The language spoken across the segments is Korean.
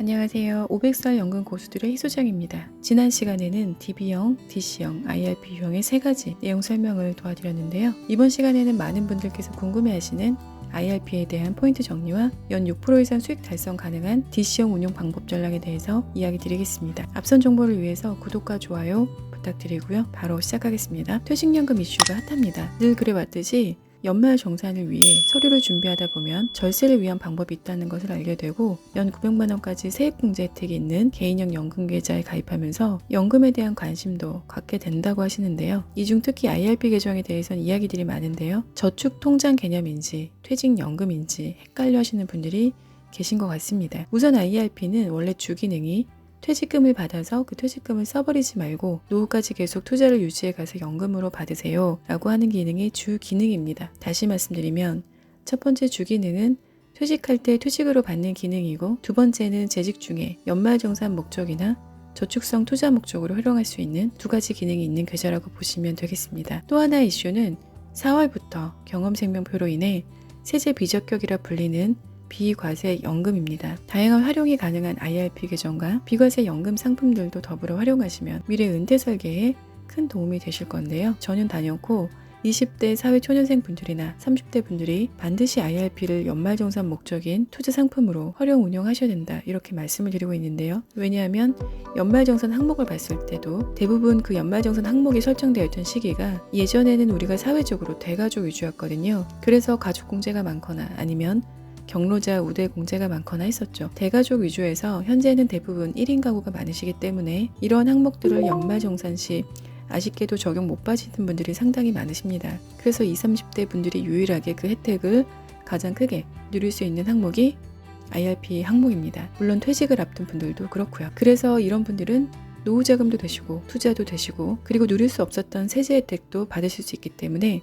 안녕하세요. 500살 연금 고수들의 희소장입니다. 지난 시간에는 DB형, DC형, IRP 유형의 3가지 내용 설명을 도와드렸는데요. 이번 시간에는 많은 분들께서 궁금해하시는 IRP에 대한 포인트 정리와 연 6% 이상 수익 달성 가능한 DC형 운용 방법 전략에 대해서 이야기 드리겠습니다. 앞선 정보를 위해서 구독과 좋아요 부탁드리고요. 바로 시작하겠습니다. 퇴직연금 이슈가 핫합니다. 늘 그래왔듯이 연말 정산을 위해 서류를 준비하다 보면 절세를 위한 방법이 있다는 것을 알게 되고 연 900만 원까지 세액공제 혜택이 있는 개인형 연금계좌에 가입하면서 연금에 대한 관심도 갖게 된다고 하시는데요. 이 중 특히 IRP 계정에 대해서는 이야기들이 많은데요. 저축통장 개념인지 퇴직연금인지 헷갈려 하시는 분들이 계신 것 같습니다. 우선 IRP는 원래 주기능이 퇴직금을 받아서 그 퇴직금을 써버리지 말고 노후까지 계속 투자를 유지해 가서 연금으로 받으세요 라고 하는 기능이 주 기능입니다. 다시 말씀드리면 첫 번째 주 기능은 퇴직할 때 퇴직으로 받는 기능이고 두 번째는 재직 중에 연말정산 목적이나 저축성 투자 목적으로 활용할 수 있는 두 가지 기능이 있는 계좌라고 보시면 되겠습니다. 또 하나의 이슈는 4월부터 경험생명표로 인해 세제 비적격이라 불리는 비과세 연금입니다. 다양한 활용이 가능한 IRP 계정과 비과세 연금 상품들도 더불어 활용하시면 미래 은퇴 설계에 큰 도움이 되실 건데요. 전혀 단연코 20대 사회초년생 분들이나 30대 분들이 반드시 IRP를 연말정산 목적인 투자 상품으로 활용 운영하셔야 된다 이렇게 말씀을 드리고 있는데요. 왜냐하면 연말정산 항목을 봤을 때도 대부분 그 연말정산 항목이 설정되어 있던 시기가 예전에는 우리가 사회적으로 대가족 위주였거든요. 그래서 가족공제가 많거나 아니면 경로자 우대 공제가 많거나 했었죠. 대가족 위주에서 현재는 대부분 1인 가구가 많으시기 때문에 이런 항목들을 연말정산 시 아쉽게도 적용 못 받으시는 분들이 상당히 많으십니다. 그래서 20, 30대 분들이 유일하게 그 혜택을 가장 크게 누릴 수 있는 항목이 IRP 항목입니다. 물론 퇴직을 앞둔 분들도 그렇고요. 그래서 이런 분들은 노후자금도 되시고 투자도 되시고 그리고 누릴 수 없었던 세제 혜택도 받으실 수 있기 때문에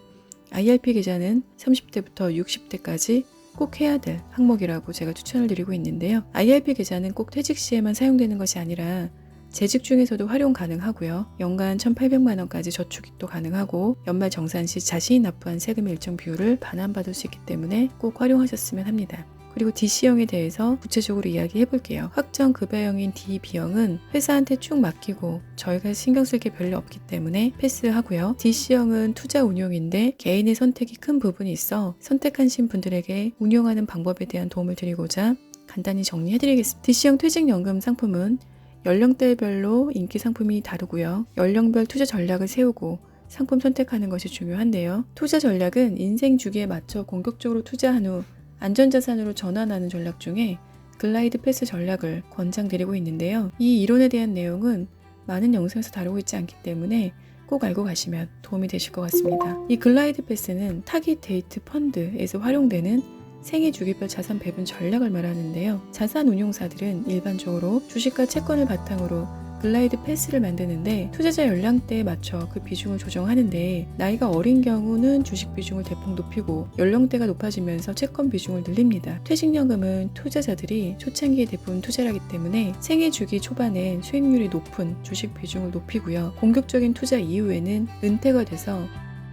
IRP 계좌는 30대부터 60대까지 꼭 해야 될 항목이라고 제가 추천을 드리고 있는데요. IRP 계좌는 꼭 퇴직 시에만 사용되는 것이 아니라 재직 중에서도 활용 가능하고요. 연간 1,800만 원까지 저축도 가능하고 연말 정산 시 자신이 납부한 세금의 일정 비율을 반환받을 수 있기 때문에 꼭 활용하셨으면 합니다. 그리고 DC형에 대해서 구체적으로 이야기해 볼게요. 확정급여형인 DB형은 회사한테 쭉 맡기고 저희가 신경 쓸 게 별로 없기 때문에 패스하고요. DC형은 투자 운용인데 개인의 선택이 큰 부분이 있어 선택하신 분들에게 운용하는 방법에 대한 도움을 드리고자 간단히 정리해 드리겠습니다. DC형 퇴직연금 상품은 연령대별로 인기 상품이 다르고요. 연령별 투자 전략을 세우고 상품 선택하는 것이 중요한데요. 투자 전략은 인생 주기에 맞춰 공격적으로 투자한 후 안전자산으로 전환하는 전략 중에 글라이드 패스 전략을 권장드리고 있는데요. 이 이론에 대한 내용은 많은 영상에서 다루고 있지 않기 때문에 꼭 알고 가시면 도움이 되실 것 같습니다. 이 글라이드 패스는 타깃 데이트 펀드에서 활용되는 생애 주기별 자산 배분 전략을 말하는데요. 자산 운용사들은 일반적으로 주식과 채권을 바탕으로 글라이드 패스를 만드는데 투자자 연령대에 맞춰 그 비중을 조정하는데 나이가 어린 경우는 주식 비중을 대폭 높이고 연령대가 높아지면서 채권 비중을 늘립니다. 퇴직연금은 투자자들이 초창기에 대부분 투자를 하기 때문에 생애 주기 초반엔 수익률이 높은 주식 비중을 높이고요. 공격적인 투자 이후에는 은퇴가 돼서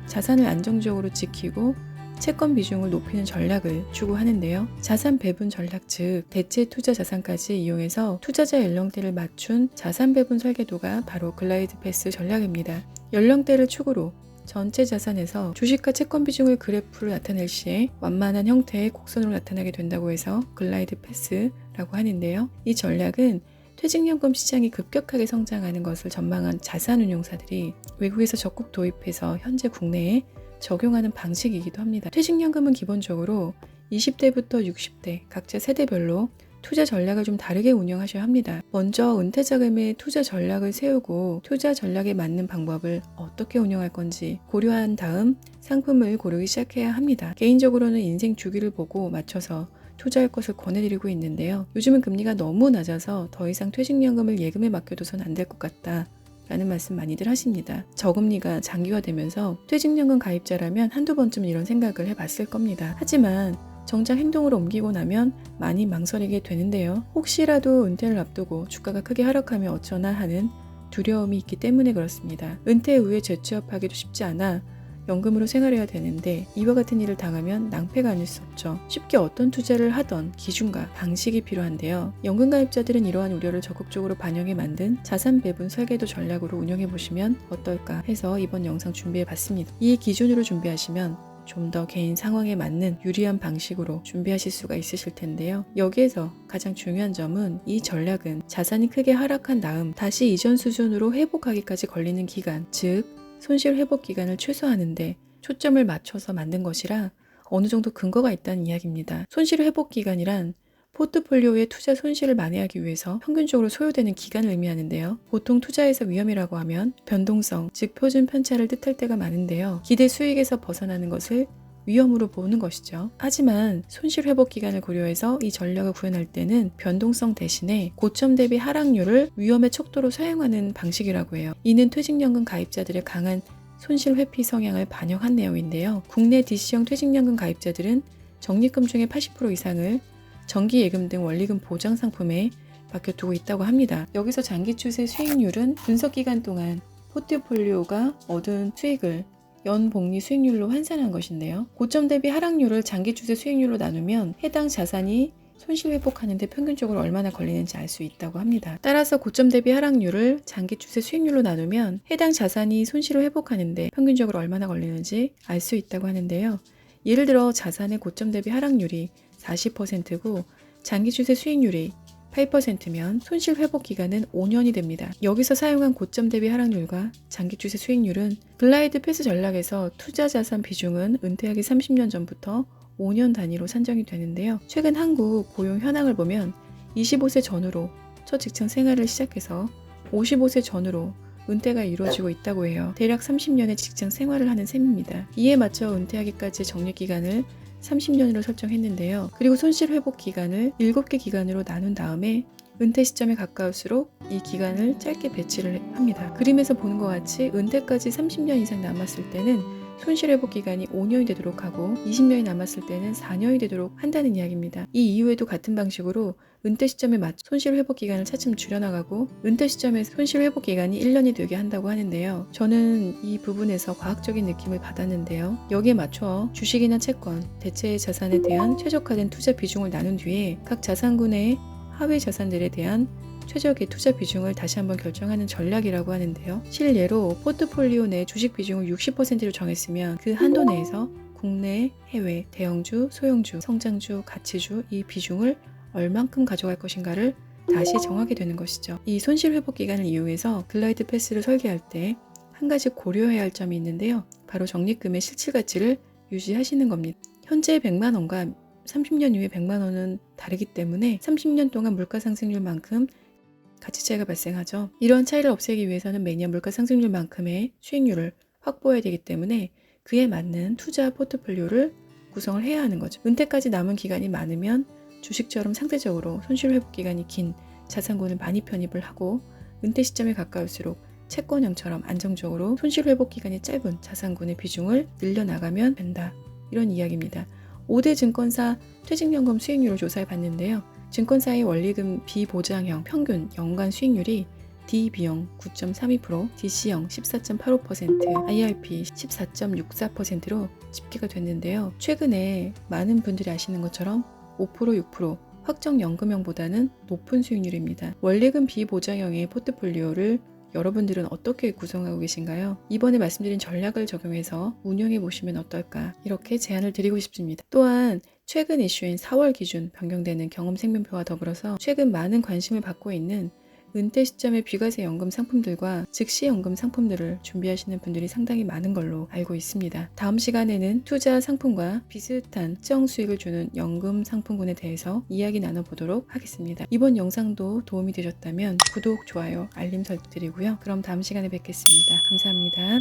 자산을 안정적으로 지키고 채권 비중을 높이는 전략을 추구하는데요. 자산 배분 전략 즉 대체 투자 자산까지 이용해서 투자자 연령대를 맞춘 자산 배분 설계도가 바로 글라이드 패스 전략입니다. 연령대를 축으로 전체 자산에서 주식과 채권 비중을 그래프로 나타낼 시에 완만한 형태의 곡선으로 나타나게 된다고 해서 글라이드 패스라고 하는데요. 이 전략은 퇴직연금 시장이 급격하게 성장하는 것을 전망한 자산운용사들이 외국에서 적극 도입해서 현재 국내에 적용하는 방식이기도 합니다. 퇴직연금은 기본적으로 20대부터 60대 각자 세대별로 투자 전략을 좀 다르게 운영하셔야 합니다. 먼저 은퇴자금의 투자 전략을 세우고 투자 전략에 맞는 방법을 어떻게 운영할 건지 고려한 다음 상품을 고르기 시작해야 합니다. 개인적으로는 인생 주기를 보고 맞춰서 투자할 것을 권해드리고 있는데요. 요즘은 금리가 너무 낮아서 더 이상 퇴직연금을 예금에 맡겨둬서는 안 될 것 같다 라는 말씀 많이들 하십니다. 저금리가 장기화되면서 퇴직연금 가입자라면 한두 번쯤은 이런 생각을 해봤을 겁니다. 하지만 정작 행동으로 옮기고 나면 많이 망설이게 되는데요. 혹시라도 은퇴를 앞두고 주가가 크게 하락하면 어쩌나 하는 두려움이 있기 때문에 그렇습니다. 은퇴 후에 재취업하기도 쉽지 않아 연금으로 생활해야 되는데 이와 같은 일을 당하면 낭패가 아닐 수 없죠. 쉽게 어떤 투자를 하던 기준과 방식이 필요한데요. 연금 가입자들은 이러한 우려를 적극적으로 반영해 만든 자산 배분 설계도 전략으로 운영해 보시면 어떨까 해서 이번 영상 준비해 봤습니다. 이 기준으로 준비하시면 좀 더 개인 상황에 맞는 유리한 방식으로 준비하실 수가 있으실 텐데요. 여기에서 가장 중요한 점은 이 전략은 자산이 크게 하락한 다음 다시 이전 수준으로 회복하기까지 걸리는 기간, 즉 손실 회복 기간을 최소화하는데 초점을 맞춰서 만든 것이라 어느 정도 근거가 있다는 이야기입니다. 손실 회복 기간이란 포트폴리오의 투자 손실을 만회하기 위해서 평균적으로 소요되는 기간을 의미하는데요. 보통 투자에서 위험이라고 하면 변동성, 즉 표준 편차를 뜻할 때가 많은데요. 기대 수익에서 벗어나는 것을 위험으로 보는 것이죠. 하지만 손실 회복 기간을 고려해서 이 전략을 구현할 때는 변동성 대신에 고점 대비 하락률을 위험의 척도로 사용하는 방식이라고 해요. 이는 퇴직연금 가입자들의 강한 손실 회피 성향을 반영한 내용인데요. 국내 DC형 퇴직연금 가입자들은 적립금 중에 80% 이상을 정기예금 등 원리금 보장 상품에 맡겨두고 있다고 합니다. 여기서 장기 추세 수익률은 분석 기간 동안 포트폴리오가 얻은 수익을 연복리 수익률로 환산한 것인데요. 고점 대비 하락률을 장기 추세 수익률로 나누면 해당 자산이 손실 회복하는데 평균적으로 얼마나 걸리는지 알 수 있다고 합니다. 따라서 고점 대비 하락률을 장기 추세 수익률로 나누면 해당 자산이 손실을 회복하는데 평균적으로 얼마나 걸리는지 알 수 있다고 하는데요. 예를 들어 자산의 고점 대비 하락률이 40%고 장기 추세 수익률이 8%면 손실 회복 기간은 5년이 됩니다. 여기서 사용한 고점 대비 하락률과 장기 추세 수익률은 글라이드 패스 전략에서 투자 자산 비중은 은퇴하기 30년 전부터 5년 단위로 산정이 되는데요. 최근 한국 고용 현황을 보면 25세 전후로 첫 직장 생활을 시작해서 55세 전후로 은퇴가 이루어지고 있다고 해요. 대략 30년의 직장 생활을 하는 셈입니다. 이에 맞춰 은퇴하기까지의 적립 기간을 30년으로 설정했는데요. 그리고 손실 회복 기간을 7개 기간으로 나눈 다음에 은퇴 시점에 가까울수록 이 기간을 짧게 배치를 합니다. 그림에서 보는 것 같이 은퇴까지 30년 이상 남았을 때는 손실 회복 기간이 5년이 되도록 하고 20년이 남았을 때는 4년이 되도록 한다는 이야기입니다. 이 이후에도 같은 방식으로 은퇴 시점에 맞춰 손실 회복 기간을 차츰 줄여나가고 은퇴 시점에 손실 회복 기간이 1년이 되게 한다고 하는데요. 저는 이 부분에서 과학적인 느낌을 받았는데요. 여기에 맞춰 주식이나 채권, 대체 자산에 대한 최적화된 투자 비중을 나눈 뒤에 각 자산군의 하위 자산들에 대한 최적의 투자 비중을 다시 한번 결정하는 전략이라고 하는데요. 실례로 포트폴리오 내 주식 비중을 60%로 정했으면 그 한도 내에서 국내, 해외, 대형주, 소형주, 성장주, 가치주 이 비중을 얼만큼 가져갈 것인가를 다시 정하게 되는 것이죠. 이 손실 회복 기간을 이용해서 글라이드 패스를 설계할 때 한 가지 고려해야 할 점이 있는데요. 바로 적립금의 실질 가치를 유지하시는 겁니다. 현재 100만 원과 30년 이후에 100만 원은 다르기 때문에 30년 동안 물가 상승률만큼 가치 차이가 발생하죠. 이러한 차이를 없애기 위해서는 매년 물가 상승률만큼의 수익률을 확보해야 되기 때문에 그에 맞는 투자 포트폴리오를 구성을 해야 하는 거죠. 은퇴까지 남은 기간이 많으면 주식처럼 상대적으로 손실 회복 기간이 긴 자산군을 많이 편입을 하고 은퇴 시점에 가까울수록 채권형처럼 안정적으로 손실 회복 기간이 짧은 자산군의 비중을 늘려나가면 된다. 이런 이야기입니다. 5대 증권사 퇴직연금 수익률을 조사해 봤는데요. 증권사의 원리금 비보장형 평균 연간 수익률이 DB형 9.32%, DC형 14.85%, IRP 14.64%로 집계가 됐는데요. 최근에 많은 분들이 아시는 것처럼 5%, 6% 확정연금형보다는 높은 수익률입니다. 원리금 비보장형의 포트폴리오를 여러분들은 어떻게 구성하고 계신가요? 이번에 말씀드린 전략을 적용해서 운영해 보시면 어떨까 이렇게 제안을 드리고 싶습니다. 또한 최근 이슈인 4월 기준 변경되는 경험생명표와 더불어서 최근 많은 관심을 받고 있는 은퇴 시점의 비과세 연금 상품들과 즉시 연금 상품들을 준비하시는 분들이 상당히 많은 걸로 알고 있습니다. 다음 시간에는 투자 상품과 비슷한 특정 수익을 주는 연금 상품군에 대해서 이야기 나눠보도록 하겠습니다. 이번 영상도 도움이 되셨다면 구독, 좋아요, 알림 설정드리고요. 그럼 다음 시간에 뵙겠습니다. 감사합니다.